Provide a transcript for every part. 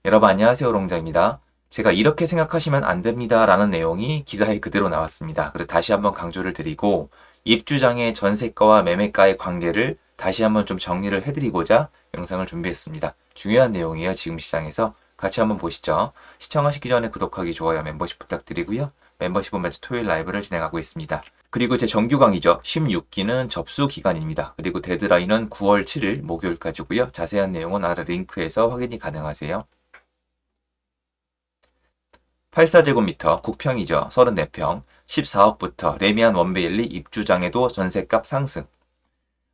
여러분 안녕하세요, 롱장입니다. 제가 이렇게 생각하시면 안 됩니다 라는 내용이 기사에 그대로 나왔습니다. 그래서 다시 한번 강조를 드리고 입주장의 전세가와 매매가의 관계를 다시 한번 좀 정리를 해드리고자 영상을 준비했습니다. 중요한 내용이에요. 지금 시장에서 같이 한번 보시죠. 시청하시기 전에 구독하기, 좋아요, 멤버십 부탁드리고요. 멤버십은 매주 토요일 라이브를 진행하고 있습니다. 그리고 제 정규 강의죠. 16기는 접수 기간입니다. 그리고 데드라인은 9월 7일 목요일까지고요. 자세한 내용은 아래 링크에서 확인이 가능하세요. 84제곱미터 국평이죠. 34평 14억부터 레미안 원베일리 입주장에도 전셋값 상승.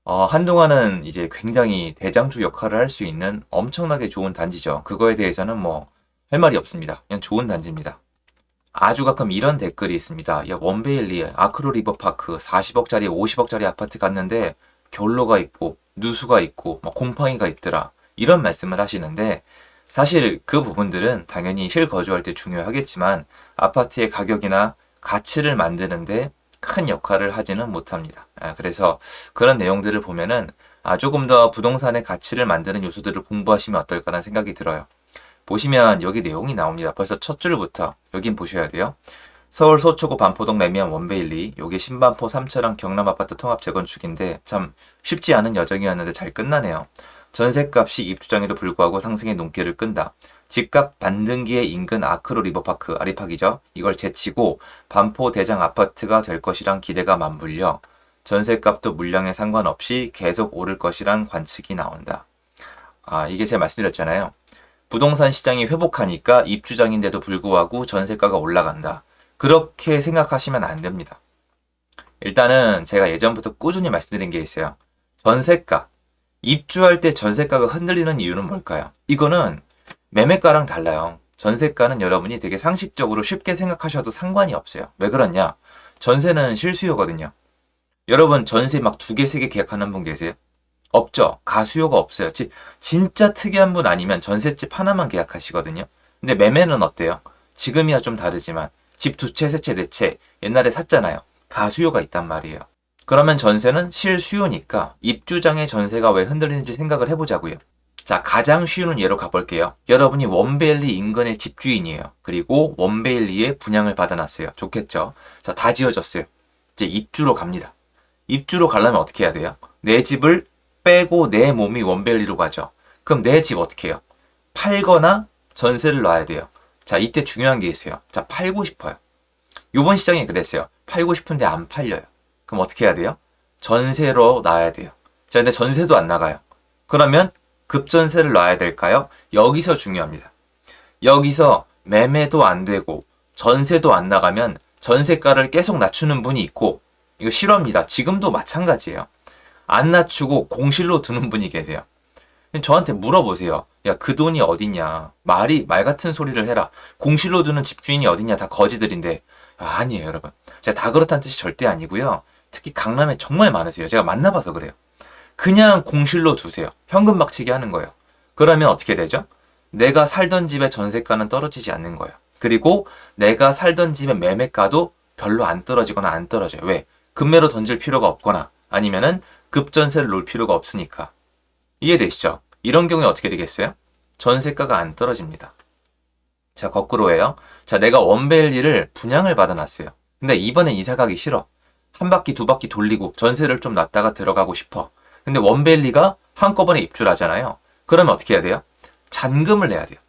한동안은 이제 굉장히 대장주 역할을 할 수 있는 엄청나게 좋은 단지죠. 그거에 대해서는 뭐 할 말이 없습니다. 그냥 좋은 단지입니다. 아주 가끔 이런 댓글이 있습니다. 야, 원베일리 아크로 리버파크 40억짜리 50억짜리 아파트 갔는데 결로가 있고 누수가 있고 뭐 곰팡이가 있더라. 이런 말씀을 하시는데 사실 그 부분들은 당연히 실거주할 때 중요하겠지만 아파트의 가격이나 가치를 만드는데 큰 역할을 하지는 못합니다. 그래서 그런 내용들을 보면은 조금 더 부동산의 가치를 만드는 요소들을 공부하시면 어떨까라는 생각이 들어요. 보시면 여기 내용이 나옵니다. 벌써 첫 줄부터 여긴 보셔야 돼요. 서울 서초구 반포동 레미안 원베일리, 요게 신반포 3차랑 경남 아파트 통합 재건축인데 참 쉽지 않은 여정이었는데 잘 끝나네요. 전셋값이 입주장에도 불구하고 상승의 눈길을 끈다. 집값 반등기에 인근 아크로 리버파크 아리팍이죠. 이걸 제치고 반포 대장 아파트가 될 것이란 기대가 맞물려 전셋값도 물량에 상관없이 계속 오를 것이란 관측이 나온다. 이게 제가 말씀드렸잖아요. 부동산 시장이 회복하니까 입주장인데도 불구하고 전세가가 올라간다. 그렇게 생각하시면 안 됩니다. 일단은 제가 예전부터 꾸준히 말씀드린 게 있어요. 전세가. 입주할 때 전세가가 흔들리는 이유는 뭘까요? 이거는 매매가랑 달라요. 전세가는 여러분이 되게 상식적으로 쉽게 생각하셔도 상관이 없어요. 왜 그러냐? 전세는 실수요거든요. 여러분 전세 막 2개, 3개 계약하는 분 계세요? 없죠. 가수요가 없어요. 진짜 특이한 분 아니면 전셋집 하나만 계약하시거든요. 근데 매매는 어때요? 지금이야 좀 다르지만 집 2채, 3채, 4채 옛날에 샀잖아요. 가수요가 있단 말이에요. 그러면 전세는 실수요니까 입주장의 전세가 왜 흔들리는지 생각을 해보자고요. 자, 가장 쉬운 예로 가볼게요. 여러분이 원베일리 인근의 집주인이에요. 그리고 원베일리에 분양을 받아놨어요. 좋겠죠? 자, 다 지어졌어요. 이제 입주로 갑니다. 입주로 가려면 어떻게 해야 돼요? 내 집을 빼고 내 몸이 원베일리로 가죠. 그럼 내 집 어떻게 해요? 팔거나 전세를 놔야 돼요. 자, 이때 중요한 게 있어요. 자, 팔고 싶어요. 요번 시장에 그랬어요. 팔고 싶은데 안 팔려요. 그럼 어떻게 해야 돼요? 전세로 놔야 돼요. 자, 근데 전세도 안 나가요. 그러면 급전세를 놔야 될까요? 여기서 중요합니다. 여기서 매매도 안 되고 전세도 안 나가면 전세가를 계속 낮추는 분이 있고 이거 싫어합니다. 지금도 마찬가지예요. 안 낮추고 공실로 두는 분이 계세요. 저한테 물어보세요. 야, 그 돈이 어딨냐. 말 같은 소리를 해라. 공실로 두는 집주인이 어딨냐. 다 거지들인데. 아니에요, 여러분. 제가 다 그렇다는 뜻이 절대 아니고요. 특히 강남에 정말 많으세요. 제가 만나봐서 그래요. 그냥 공실로 두세요. 현금 박치기 하는 거예요. 그러면 어떻게 되죠? 내가 살던 집의 전세가는 떨어지지 않는 거예요. 그리고 내가 살던 집의 매매가도 별로 안 떨어지거나 안 떨어져요. 왜? 급매로 던질 필요가 없거나 아니면은 급전세를 놓을 필요가 없으니까. 이해되시죠? 이런 경우에 어떻게 되겠어요? 전세가가 안 떨어집니다. 자, 거꾸로예요. 자, 내가 원베일리를 분양을 받아놨어요. 근데 이번엔 이사 가기 싫어. 한 바퀴, 2바퀴 돌리고 전세를 좀 놨다가 들어가고 싶어. 근데 원베일리가 한꺼번에 입주를 하잖아요. 그러면 어떻게 해야 돼요? 잔금을 내야 돼요.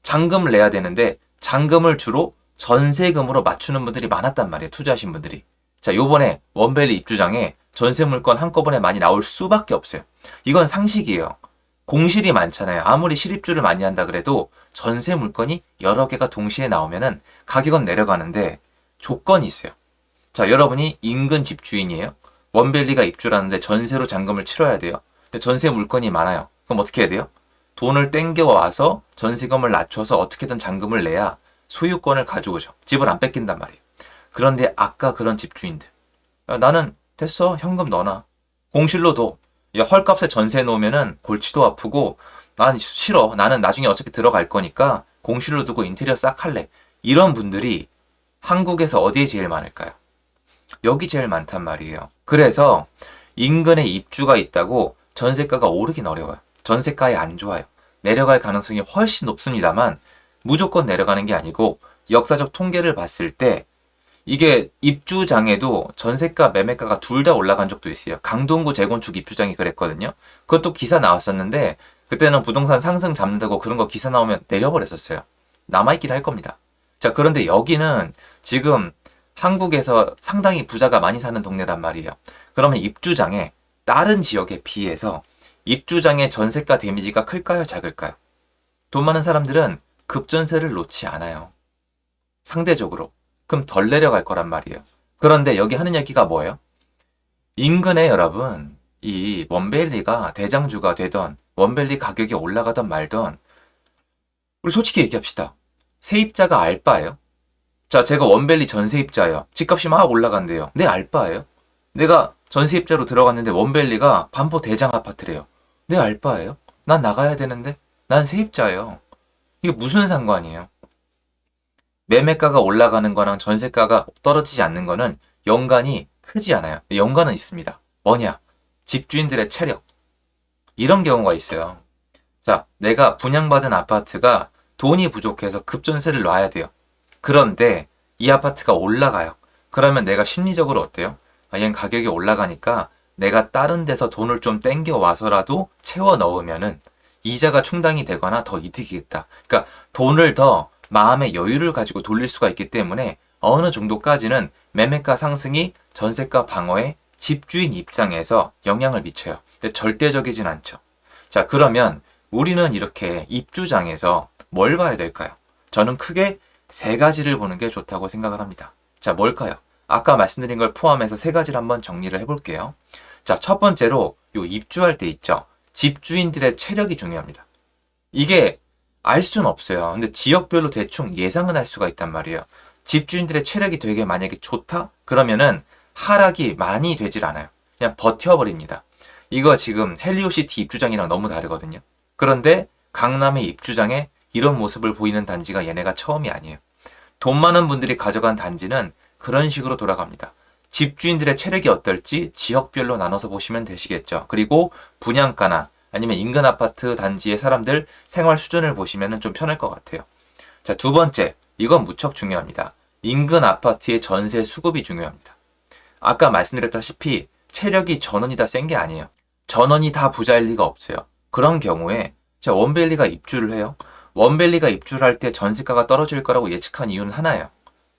잔금을 내야 되는데 잔금을 주로 전세금으로 맞추는 분들이 많았단 말이에요. 투자하신 분들이. 자, 요번에 원베일리 입주장에 전세 물건 한꺼번에 많이 나올 수밖에 없어요. 이건 상식이에요. 공실이 많잖아요. 아무리 실입주를 많이 한다 그래도 전세 물건이 여러 개가 동시에 나오면은 가격은 내려가는데 조건이 있어요. 자, 여러분이 인근 집주인이에요. 원베일리가 입주를 하는데 전세로 잔금을 치러야 돼요. 근데 전세 물건이 많아요. 그럼 어떻게 해야 돼요? 돈을 땡겨와서 전세금을 낮춰서 어떻게든 잔금을 내야 소유권을 가지고죠. 집을 안 뺏긴단 말이에요. 그런데 아까 그런 집주인들. 나는 됐어. 현금 넣어놔. 공실로 둬. 헐값에 전세 놓으면은 골치도 아프고 난 싫어. 나는 나중에 어차피 들어갈 거니까 공실로 두고 인테리어 싹 할래. 이런 분들이 한국에서 어디에 제일 많을까요? 여기 제일 많단 말이에요. 그래서 인근에 입주가 있다고 전세가가 오르긴 어려워요. 전세가에 안 좋아요. 내려갈 가능성이 훨씬 높습니다만 무조건 내려가는 게 아니고 역사적 통계를 봤을 때 이게 입주장에도 전세가, 매매가가 둘 다 올라간 적도 있어요. 강동구 재건축 입주장이 그랬거든요. 그것도 기사 나왔었는데 그때는 부동산 상승 잡는다고 그런 거 기사 나오면 내려버렸었어요. 남아있긴 할 겁니다. 자, 그런데 여기는 지금 한국에서 상당히 부자가 많이 사는 동네란 말이에요. 그러면 입주장에 다른 지역에 비해서 입주장의 전세가 데미지가 클까요? 작을까요? 돈 많은 사람들은 급전세를 놓지 않아요. 상대적으로. 그럼 덜 내려갈 거란 말이에요. 그런데 여기 하는 얘기가 뭐예요? 인근에 여러분, 이 원밸리가 대장주가 되던 원밸리 가격이 올라가던 말던 우리 솔직히 얘기합시다. 세입자가 알바예요? 자, 제가 원밸리 전세입자예요. 집값이 막 올라간대요. 내 알바예요? 내가 전세입자로 들어갔는데 원밸리가 반포 대장 아파트래요. 내 알바예요? 난 나가야 되는데? 난 세입자예요. 이게 무슨 상관이에요? 매매가가 올라가는 거랑 전세가가 떨어지지 않는 거는 연관이 크지 않아요. 연관은 있습니다. 뭐냐? 집주인들의 체력. 이런 경우가 있어요. 자, 내가 분양받은 아파트가 돈이 부족해서 급전세를 놔야 돼요. 그런데 이 아파트가 올라가요. 그러면 내가 심리적으로 어때요? 아, 얘는 가격이 올라가니까 내가 다른 데서 돈을 좀 땡겨 와서라도 채워 넣으면은 이자가 충당이 되거나 더 이득이겠다. 그러니까 돈을 더 마음의 여유를 가지고 돌릴 수가 있기 때문에 어느 정도까지는 매매가 상승이 전세가 방어에 집주인 입장에서 영향을 미쳐요. 근데 절대적이진 않죠. 자, 그러면 우리는 이렇게 입주장에서 뭘 봐야 될까요? 저는 크게 세 가지를 보는 게 좋다고 생각을 합니다. 자, 뭘까요? 아까 말씀드린 걸 포함해서 세 가지를 한번 정리를 해볼게요. 자, 첫 번째로 요 입주할 때 있죠. 집주인들의 체력이 중요합니다. 이게 알 수는 없어요. 근데 지역별로 대충 예상은 할 수가 있단 말이에요. 집주인들의 체력이 되게 만약에 좋다? 그러면은 하락이 많이 되질 않아요. 그냥 버텨버립니다. 이거 지금 헬리오시티 입주장이랑 너무 다르거든요. 그런데 강남의 입주장에 이런 모습을 보이는 단지가 얘네가 처음이 아니에요. 돈 많은 분들이 가져간 단지는 그런 식으로 돌아갑니다. 집주인들의 체력이 어떨지 지역별로 나눠서 보시면 되시겠죠. 그리고 분양가나 아니면 인근 아파트 단지의 사람들 생활 수준을 보시면 좀 편할 것 같아요. 자, 두 번째, 이건 무척 중요합니다. 인근 아파트의 전세 수급이 중요합니다. 아까 말씀드렸다시피 체력이 전원이 다 센 게 아니에요. 전원이 다 부자일 리가 없어요. 그런 경우에 원밸리가 입주를 해요. 원밸리가 입주를 할 때 전세가가 떨어질 거라고 예측한 이유는 하나예요.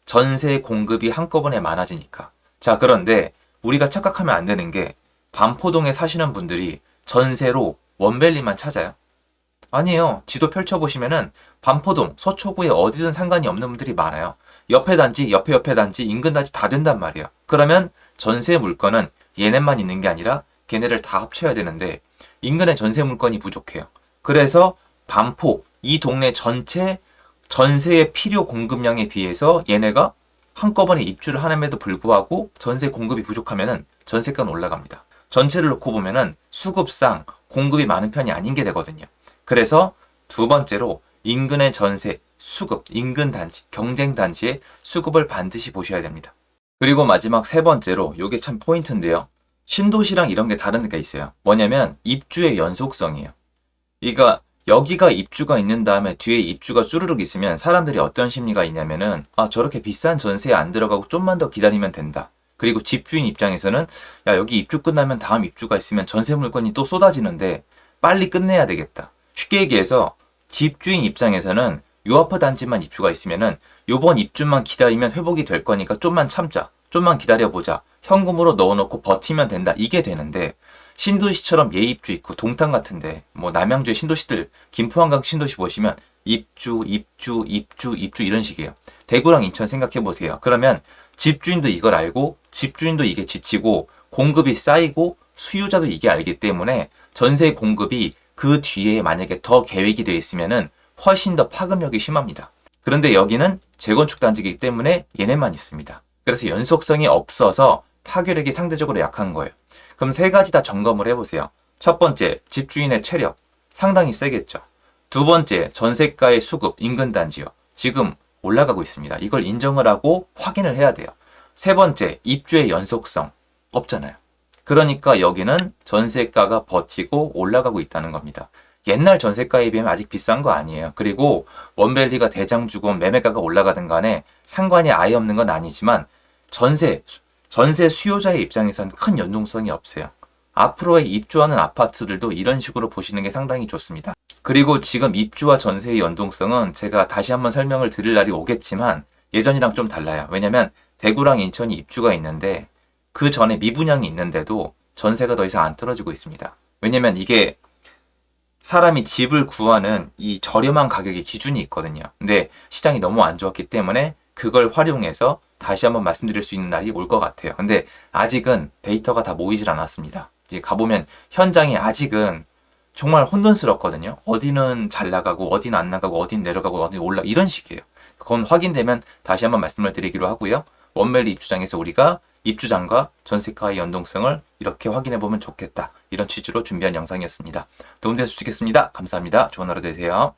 전세 공급이 한꺼번에 많아지니까. 자, 그런데 우리가 착각하면 안 되는 게 반포동에 사시는 분들이 전세로 원밸리만 찾아요? 아니에요. 지도 펼쳐보시면은 반포동, 서초구에 어디든 상관이 없는 분들이 많아요. 옆에 단지, 옆에 단지, 인근 단지 다 된단 말이에요. 그러면 전세 물건은 얘네만 있는 게 아니라 걔네를 다 합쳐야 되는데 인근에 전세 물건이 부족해요. 그래서 반포, 이 동네 전체 전세의 필요 공급량에 비해서 얘네가 한꺼번에 입주를 하는데도 불구하고 전세 공급이 부족하면은 전세가는 올라갑니다. 전체를 놓고 보면은 수급상 공급이 많은 편이 아닌 게 되거든요. 그래서 두 번째로 인근의 전세, 수급, 인근 단지, 경쟁 단지의 수급을 반드시 보셔야 됩니다. 그리고 마지막 세 번째로 이게 참 포인트인데요. 신도시랑 이런 게 다른 게 있어요. 뭐냐면 입주의 연속성이에요. 그러니까 여기가 입주가 있는 다음에 뒤에 입주가 쭈르륵 있으면 사람들이 어떤 심리가 있냐면은 아, 저렇게 비싼 전세에 안 들어가고 좀만 더 기다리면 된다. 그리고 집주인 입장에서는 야, 여기 입주 끝나면 다음 입주가 있으면 전세 물건이 또 쏟아지는데 빨리 끝내야 되겠다. 쉽게 얘기해서 집주인 입장에서는 요 아파트 단지만 입주가 있으면은 요번 입주만 기다리면 회복이 될 거니까 좀만 참자. 좀만 기다려보자. 현금으로 넣어놓고 버티면 된다. 이게 되는데 신도시처럼 예입주 있고 동탄 같은데 뭐 남양주의 신도시들 김포 한강 신도시 보시면 입주 이런 식이에요. 대구랑 인천 생각해 보세요. 그러면 집주인도 이걸 알고 집주인도 이게 지치고 공급이 쌓이고 수요자도 이게 알기 때문에 전세 공급이 그 뒤에 만약에 더 계획이 되어 있으면은 훨씬 더 파급력이 심합니다. 그런데 여기는 재건축 단지이기 때문에 얘네만 있습니다. 그래서 연속성이 없어서 파괴력이 상대적으로 약한 거예요. 그럼 세 가지 다 점검을 해보세요. 첫 번째, 집주인의 체력. 상당히 세겠죠. 두 번째, 전세가의 수급, 인근 단지요. 지금 올라가고 있습니다. 이걸 인정을 하고 확인을 해야 돼요. 세 번째, 입주의 연속성. 없잖아요. 그러니까 여기는 전세가가 버티고 올라가고 있다는 겁니다. 옛날 전세가에 비하면 아직 비싼 거 아니에요. 그리고 원밸리가 대장주건 매매가가 올라가든 간에 상관이 아예 없는 건 아니지만 전세 수요자의 입장에서는 큰 연동성이 없어요. 앞으로의 입주하는 아파트들도 이런 식으로 보시는 게 상당히 좋습니다. 그리고 지금 입주와 전세의 연동성은 제가 다시 한번 설명을 드릴 날이 오겠지만 예전이랑 좀 달라요. 왜냐면 대구랑 인천이 입주가 있는데 그 전에 미분양이 있는데도 전세가 더 이상 안 떨어지고 있습니다. 왜냐면 이게 사람이 집을 구하는 이 저렴한 가격의 기준이 있거든요. 근데 시장이 너무 안 좋았기 때문에 그걸 활용해서 다시 한번 말씀드릴 수 있는 날이 올 것 같아요. 근데 아직은 데이터가 다 모이질 않았습니다. 이제 가보면 현장이 아직은 정말 혼돈스럽거든요. 어디는 잘 나가고 어디는 안 나가고 어디는 내려가고 어디는 올라 이런 식이에요. 그건 확인되면 다시 한번 말씀을 드리기로 하고요. 원멜리 입주장에서 우리가 입주장과 전세가의 연동성을 이렇게 확인해 보면 좋겠다. 이런 취지로 준비한 영상이었습니다. 도움되셨겠습니다. 감사합니다. 좋은 하루 되세요.